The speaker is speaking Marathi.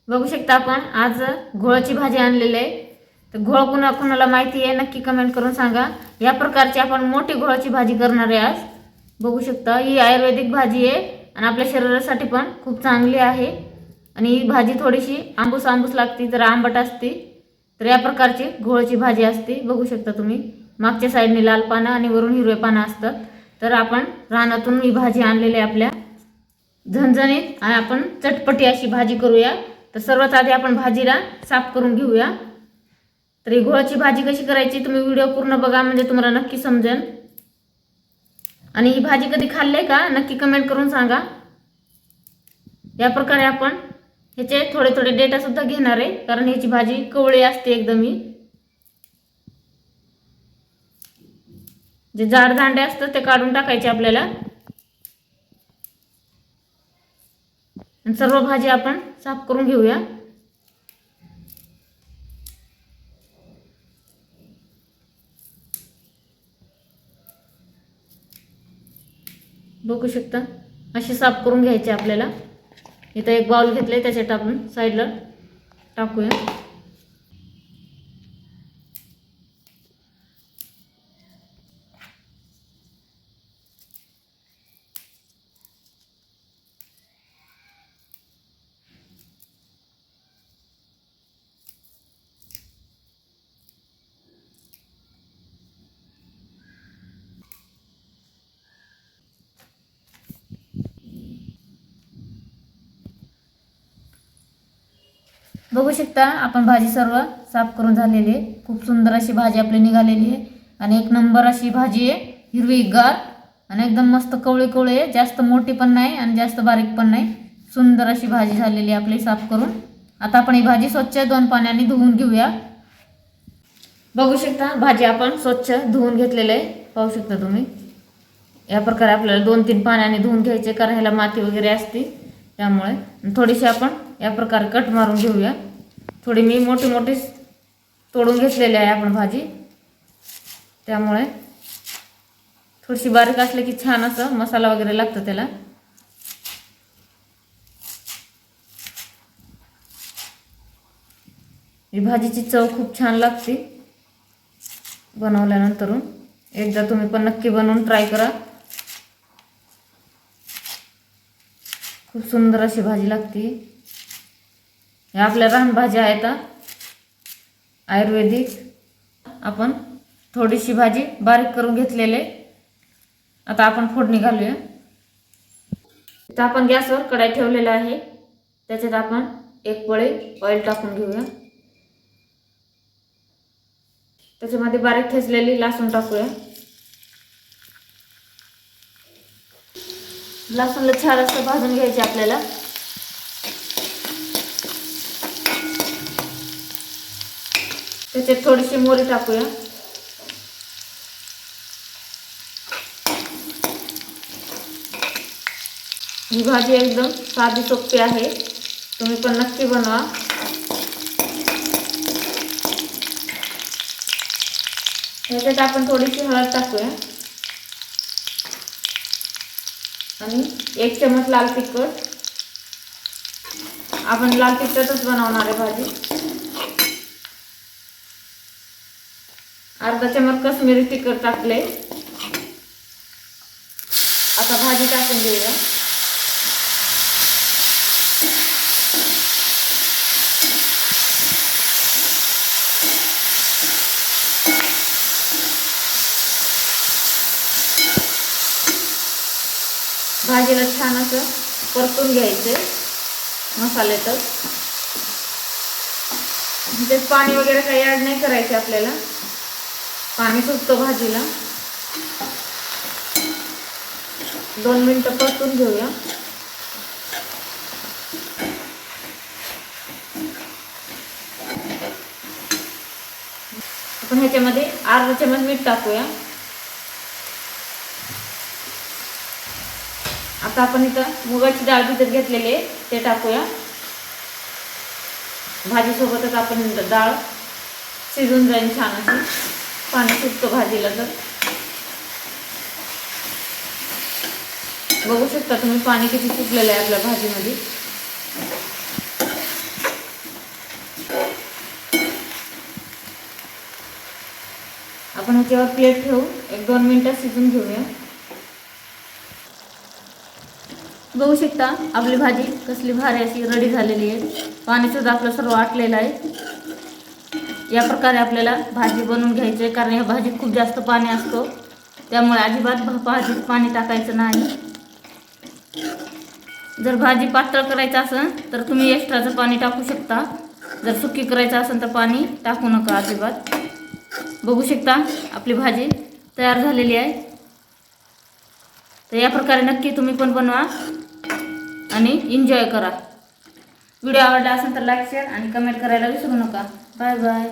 बघू शकता आपण आज घोळाची भाजी आणलेली आहे। तर घोळ कुणाला माहिती आहे नक्की कमेंट करून सांगा। या प्रकारची आपण मोठी घोळाची भाजी करणार आहे आज। बघू शकता ही आयुर्वेदिक भाजी आहे आणि आपल्या शरीरासाठी पण खूप चांगली आहे। आणि ही भाजी थोडीशी आंबूस लागते, तर आंबट असते। तर या प्रकारची घोळाची भाजी असते। बघू शकता तुम्ही मागच्या साईडने लाल पानं आणि वरून हिरवे पानं असतात। तर आपण रानातून ही भाजी आणलेली आहे आपल्या झणझणीत आणि आपण चटपटी अशी भाजी करूया। तर सर्वात आधी आपण भाजीला साफ करून घेऊया। तर ही घोळाची भाजी कशी करायची तुम्ही व्हिडिओ पूर्ण बघा, म्हणजे तुम्हाला नक्की समजेल। आणि ही भाजी कधी खाल्ले का नक्की कमेंट करून सांगा। या प्रकारे आपण ह्याचे थोडे थोडे डेटा सुद्धा घेणार आहे, कारण ह्याची भाजी कवळी असते एकदम। ही जे जाड दांडे असतात ते काढून टाकायचे आपल्याला। आणि सर्व भाजी आपण साफ करून घेऊया। बघू शकता अशी साफ करून घ्यायची आपल्याला। इथं एक बाउल घेतले, त्याच्यात आपण साईडला टाकूया। बघू शकता आपण भाजी सर्व साफ करून झालेली आहे। खूप सुंदर अशी भाजी आपली निघालेली आहे आणि एक नंबर अशी भाजी आहे, हिरवीगार आणि एकदम मस्त कवळी कवळी आहे। जास्त मोठी पण नाही आणि जास्त बारीक पण नाही, सुंदर अशी भाजी झालेली आहे आपली साफ करून। आता आपण ही भाजी स्वच्छ 2 पाण्याने धुवून घेऊया। बघू शकता भाजी आपण स्वच्छ धुवून घेतलेली आहे। पाहू शकता तुम्ही या प्रकारे आपल्याला 2-3 पाण्याने धुवून घ्यायचे, कारण ह्याला माती वगैरे असते त्यामुळे। थोडीशी आपण या प्रकारे कट मारून घेऊया। थोडी मी मोठी तोडून घेतलेली आहे आपण भाजी, त्यामुळे थोडीशी बारीक असले की छान असं मसाला वगैरे लागतो त्याला। ही भाजीची चव खूप छान लागते बनवल्यानंतर। एकदा तुम्ही पण नक्की बनवून ट्राय करा, खूप सुंदर अशी भाजी लागते। हे आपल्या रान भाज्या आहेत आयुर्वेदिक। आपण थोडीशी भाजी बारीक करून घेतलेले। आता आपण फोडणी घालूया। तर आपण गॅसवर कढई ठेवलेला आहे, त्याच्यात आपण 1 पळी ऑइल टाकून घेऊया। त्याच्यामध्ये बारीक ठेचलेली लसूण टाकूया। लसूणला छान असं भाजून घ्यायचे आपल्याला। त्याच्यात थोडीशी मोहरी टाकूया। ही भाजी एकदम साधी सोपी आहे, तुम्ही पण नक्की बनवा। याच्यात आपण थोडीशी हळद टाकूया आणि 1 चमच लाल तिखट। आपण लाल तिखटच बनवणार आहे भाजी। अर्धा चमच काश्मीरी तिखट टाकले। आता भाजी टाकून घेऊया। भाजीला छान असं परतून घ्यायचे मसाल्यातच। म्हणजे पाणी वगैरे काही ऍड नाही करायचे आपल्याला, पाणी सुटतं भाजीला। 2 मिनिटं परतून घेऊया। आपण ह्याच्यामध्ये अर्धा चमच मीठ टाकूया। आता आपण इथं मुगाची डाळ भिजत घेतलेली आहे ते टाकूया। भाजी सोबतच आपण डाळ शिजून जाईल छान अशी, पाणी सुटतं भाजीला। तर बघू शकता तुम्ही पाणी किती सुटलेलं आहे आपल्या भाजीमध्ये। आपण ह्याच्यावर प्लेट ठेवू 1-2 मिनटं शिजून घेऊया. बघू शकता आपली भाजी कसली भारी अशी रेडी झालेली आहे. पाणी सुद्धा आपलं सर्व आटलेलं आहे. या प्रकारे आपल्याला भाजी बनवून घ्यायची आहे, कारण या भाजीत खूप जास्त पाणी असतो, त्यामुळे अजिबात भाजीत पाणी टाकायचं नाही. जर भाजी पातळ करायचं असेल तर तुम्ही एक्स्ट्राचं पाणी टाकू शकता. जर सुकी करायचं असेल तर पाणी टाकू नका अजिबात. बघू शकता आपली भाजी तयार झालेली आहे. तर या प्रकारे नक्की तुम्ही पण बनवा आणि एन्जॉय करा. व्हिडिओ आवडला असेल तर लाईक, शेअर आणि कमेंट करायला विसरू नका. Bye bye.